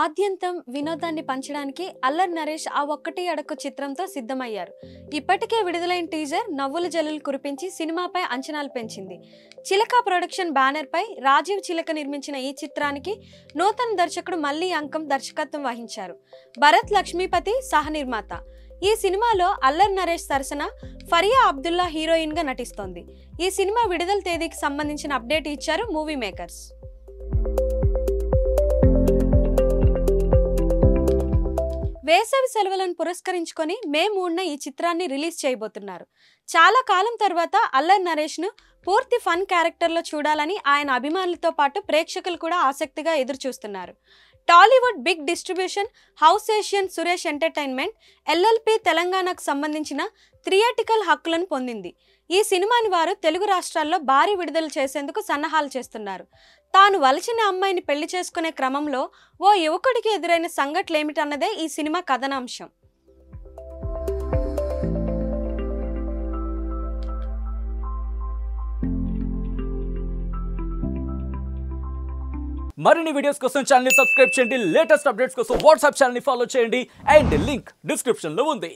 ఆద్యంతం వినోదాన్ని పంచడానికి అల్లరి నరేష్ ఆ ఒక్కటి అడక్కు చిత్రంతో సిద్ధమయ్యారు. ఇప్పటికే విడుదలైన టీజర్ నవ్వుల జల్లులు కురిపించి సినిమాపై అంచనాలు పెంచింది. చిలక ప్రొడక్షన్ బ్యానర్ పై రాజీవ్ చిలక నిర్మించిన ఈ చిత్రానికి నూతన దర్శకుడు మల్లి అంకం దర్శకత్వం వహించారు. భరత్ లక్ష్మీపతి సహ నిర్మాత. ఈ సినిమాలో అల్లరి నరేష్ సరసన ఫరియా అబ్దుల్లా హీరోయిన్ గా నటిస్తోంది. ఈ సినిమా విడుదల తేదీకి సంబంధించిన అప్డేట్ ఇచ్చారు మూవీ మేకర్స్. వేసవి సెలవులను పురస్కరించుకొని మే 3న ఈ చిత్రాన్ని రిలీజ్ చేయబోతున్నారు. చాలా కాలం తర్వాత అల్లరి నరేష్ను పూర్తి ఫన్ క్యారెక్టర్లో చూడాలని ఆయన అభిమానులతో పాటు ప్రేక్షకులు కూడా ఆసక్తిగా ఎదురు చూస్తున్నారు. Tollywood big distribution house Asian Suresh entertainment LLP తెలంగాణకు సంబంధించిన థియేటికల్ హక్కులను పొందింది. ఈ సినిమాని వారు తెలుగు రాష్ట్రాల్లో భారీ విడుదల చేసేందుకు సన్నాహాలు చేస్తున్నారు. తాను వలచిన అమ్మాయిని పెళ్లి చేసుకునే క్రమంలో ఓ యువకుడికి ఎదురైన సంఘటనలేమిటన్నదే ఈ సినిమా కథనాంశం. మరిన్ని వీడియోస్ కోసం ఛానల్ ని సబ్స్క్రైబ్ చేయండి. లేటెస్ట్ అప్డేట్స్ కోసం వాట్సాప్ ఛానల్ ని ఫాలో చేయండి. అండ్ లింక్ డిస్క్రిప్షన్ లో ఉంది.